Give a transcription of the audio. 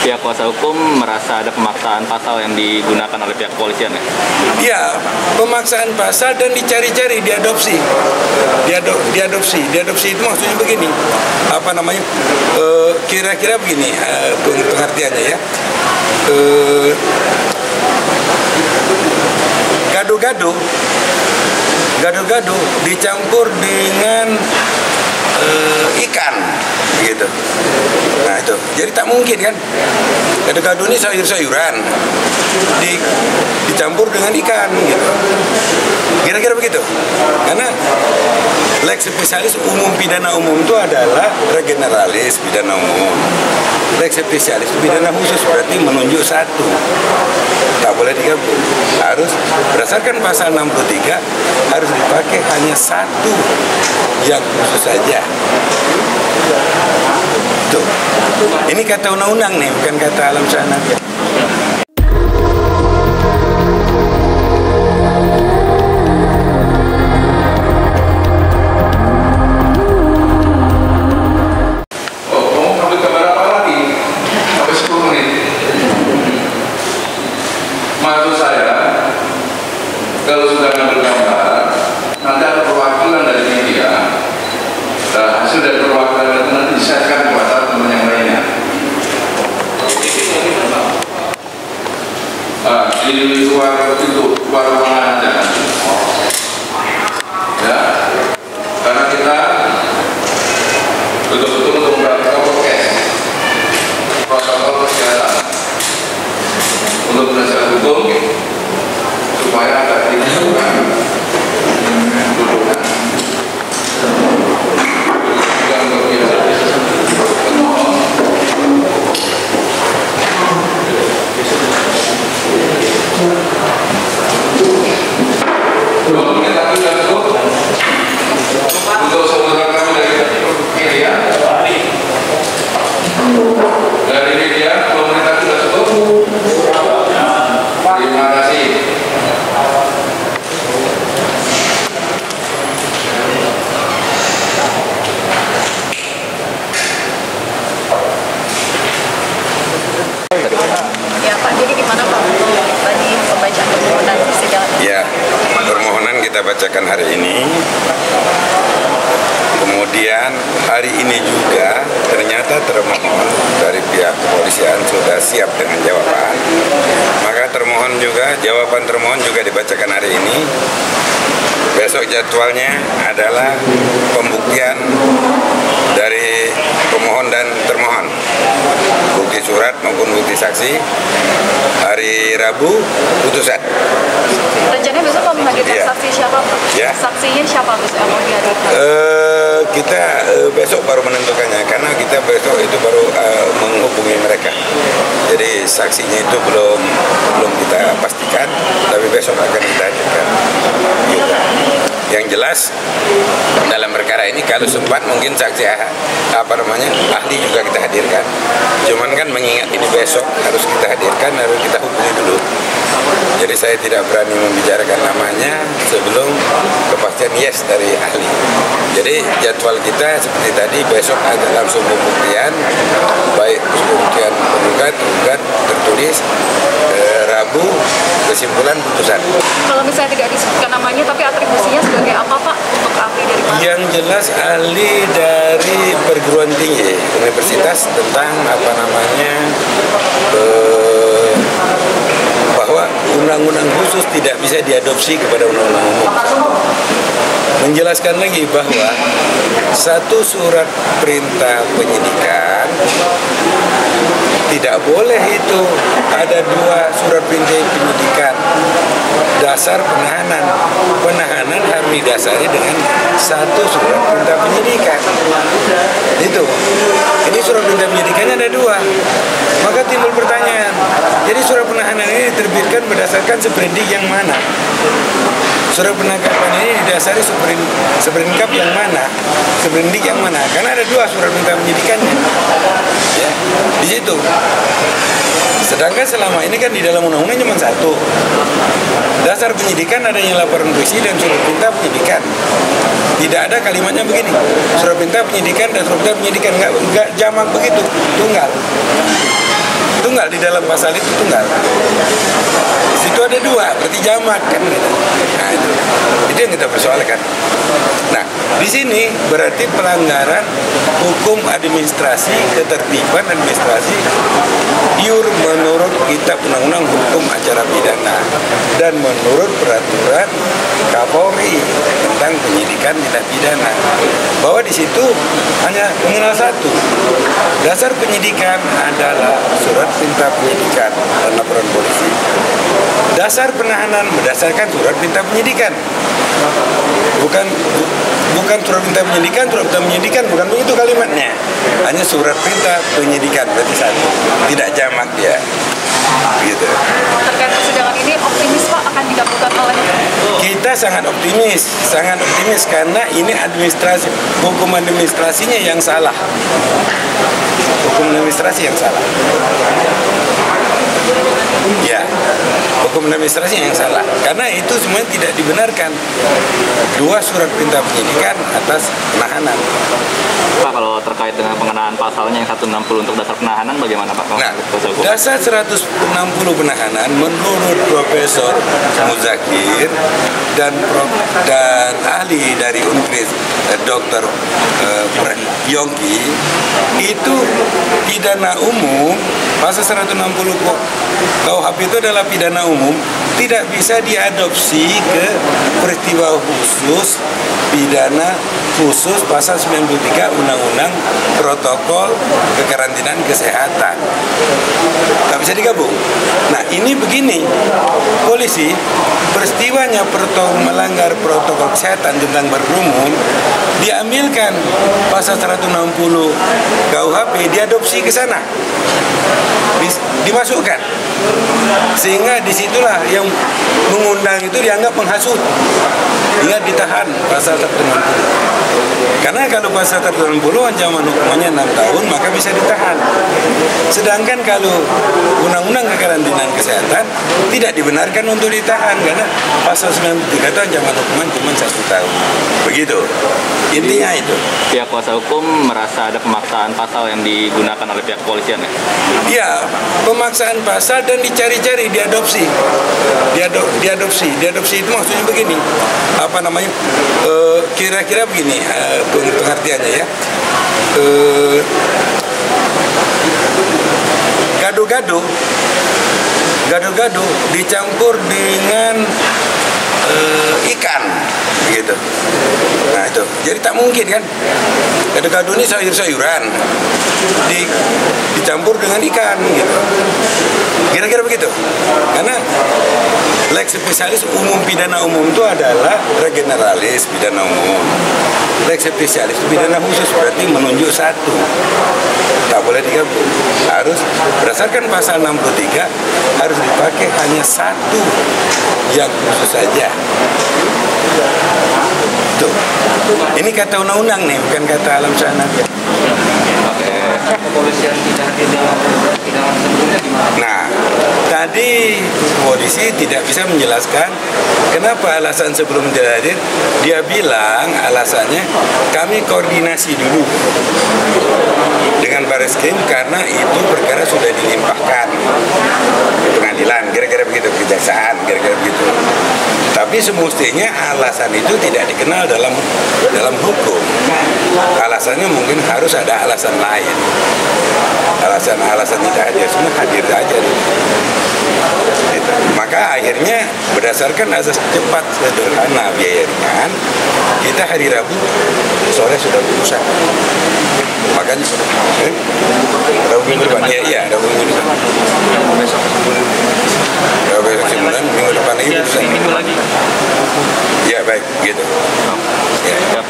pihak kuasa hukum merasa ada pemaksaan pasal yang digunakan oleh pihak kepolisian ya? Ya, pemaksaan pasal dan dicari-cari, diadopsi. Diadopsi itu maksudnya begini. Apa namanya? Kira-kira begini pengertiannya ya. Gado-gado dicampur dengan ikan gitu. Nah itu, jadi tak mungkin kan. Gado-gado ini sayur-sayuran dicampur dengan ikan gitu. Kira-kira begitu. Karena lex spesialis umum pidana umum itu adalah regeneralis pidana umum. Lex spesialis pidana khusus, berarti menunjuk satu. Tak boleh digabung. Harus berdasarkan pasal 63 harus dipakai hanya satu yang khusus saja. Tuh. Ini kata undang-undang nih, bukan kata alam sana. Maksud saya, kalau sudah ngambil gambar, nanti ada perwakilan dari media, dan hasil dari perwakilan itu nanti disampaikan kepada teman yang lainnya. Di luar itu, luar ruangan aja nanti. Ya, karena kita betul-betul untuk memperhatikan protokol kesehatan untuk penasihat hukum supaya ada tindakan turunan yang berbeda. Untuk kita sudah cukup untuk saudara kami dari media pemerintah sudah cukup. Terima kasih. Ya Pak, jadi gimana Pak tadi pembacaan permohonan persidangan? Ya, permohonan kita bacakan hari ini. Kemudian hari ini juga ternyata termohon dari pihak kepolisian sudah siap dengan jawaban. Maka termohon juga, jawaban termohon juga dibacakan hari ini. Besok jadwalnya adalah pembuktian dari pemohon dan termohon. Bukti surat maupun bukti saksi. Hari Rabu putusan. Rencananya besok mau menghadirkan Ya. saksi siapa Pak? Ya. Saksinya siapa besok yang mau dihadirkan? Kita besok baru menentukannya karena kita besok itu baru menghubungi mereka. Jadi saksinya itu belum kita pastikan, tapi besok akan kita hadirkan. Gitu. Yang jelas dalam perkara ini kalau sempat mungkin saksi ahli juga kita hadirkan. Cuman kan mengingat ini besok harus kita hadirkan, harus kita hubungi dulu. Jadi saya tidak berani membicarakan namanya sebelum kepastian yes dari ahli. Jadi jadwal kita seperti tadi, besok ada langsung pembuktian, baik pembuktian penggugat tertulis, Rabu kesimpulan putusan. Kalau misalnya tidak disebutkan namanya tapi atribusinya sebagai apa Pak untuk ahli dari mana? Yang jelas ahli dari perguruan tinggi universitas tentang bahwa undang-undang khusus tidak bisa diadopsi kepada undang-undang umum. Menjelaskan lagi bahwa satu surat perintah penyidikan tidak boleh itu ada dua surat perintah penyidikan. Dasar penahanan harus didasari dengan satu surat perintah penyidikan. Itu. Ini surat perintah penyidikannya ada dua. Maka timbul pertanyaan. Jadi surat penahanan ini diterbitkan berdasarkan seperindik yang mana? Surat penangkapan ini didasari seperindik yang mana? Seperindik yang mana? Karena ada dua surat perintah penyidikannya. Ya, di situ. Sedangkan selama ini kan di dalam undang-undang cuma satu. Dasar penyidikan adanya laporan polisi dan surat perintah penyidikan. Tidak ada kalimatnya begini. Surat perintah penyidikan dan surat perintah penyidikan, enggak jamak begitu, tunggal. tunggal di dalam pasal itu tunggal. Di situ ada dua, berarti jamak kan. Nah itu yang kita persoalkan. Nah di sini berarti pelanggaran hukum administrasi, ketertiban administrasi iur menurut Kitab Undang-Undang Hukum Acara Pidana dan menurut peraturan Kapolri tentang penyidikan tindak pidana, bahwa di situ hanya mengenal satu, dasar penyidikan adalah surat perintah penyidikan dan laporan polisi. Dasar penahanan berdasarkan surat perintah penyidikan, bukan surat perintah penyidikan. Surat perintah penyidikan bukan begitu kalimatnya, hanya surat perintah penyidikan, berarti satu, tidak jamak dia. Gitu. Terkait persidangan ini optimis Pak akan dikabulkan oleh Kita sangat optimis karena ini administrasi, hukum administrasinya yang salah. Hukum administrasi yang salah. Ya, hukum administrasi yang salah. Karena itu semuanya tidak dibenarkan. Dua surat perintah penyidikan atas penahanan. Pak, kalau terkait dengan pengenaan pasalnya yang 160 untuk dasar penahanan bagaimana Pak? Nah, dasar 160 penahanan menurut Profesor Muzakir dan ahli dari Unkris Dr. Yongki itu pidana umum. Pasal 160 KUHP itu adalah pidana umum, tidak bisa diadopsi ke peristiwa khusus, pidana khusus pasal 93 Undang-Undang Protokol Kekarantinaan Kesehatan. Tak bisa digabung. Nah ini begini, polisi peristiwanya melanggar protokol kesehatan tentang berkerumun, diambilkan pasal 160 KUHP, diadopsi ke sana, dimasukkan, sehingga disitulah yang mengundang itu dianggap menghasut, hingga ditahan pasal 160. Karena kalau pasal 160 ancaman hukumannya 6 tahun, maka bisa ditahan. Sedangkan kalau Undang-Undang Kekarantinaan Kesehatan tidak dibenarkan untuk ditahan, karena pasal 93 itu ancaman hukuman cuma 1 tahun. Begitu intinya itu. Pihak kuasa hukum merasa ada pemaksaan pasal yang digunakan oleh pihak kepolisian ya? Iya, pemaksaan pasal dan dicari-cari, diadopsi. Diadopsi itu maksudnya begini. Apa namanya? Kira-kira begini pengertiannya ya. Gado-gado dicampur dengan ikan gitu. Nah itu, jadi tak mungkin kan, gado-gado ini sayur-sayuran dicampur dengan ikan gitu. Kira-kira begitu. Karena lex spesialis umum pidana umum itu adalah regeneralis pidana umum. Lex spesialis itu pidana khusus, berarti menunjuk satu, tak boleh digabung. Harus berdasarkan pasal 63 harus dipakai hanya satu yang khusus saja. Tuh. Ini kata undang-undang nih, bukan kata alam sana. Nah, tadi polisi tidak bisa menjelaskan kenapa alasan sebelum dia hadir. Dia bilang alasannya kami koordinasi dulu dengan Barreskrim karena itu perkara sudah dilimpahkan ke pengadilan, kira-kira begitu, kejaksaan, kira-kira begitu. Tapi semestinya alasan itu tidak dikenal dalam hukum. Alasannya mungkin harus ada alasan lain. Alasan tidak hadir, semua hadir aja. Gitu. Maka akhirnya berdasarkan azas cepat, sederhana, biaya ringan, kita hari Rabu sore sudah putusan. Makanya Rabu minggu depan, iya Rabu minggu depan. Rabu besok sebulan, minggu depan lagi putusan. Minggu lagi. Ya baik, gitu. Ya. Ya.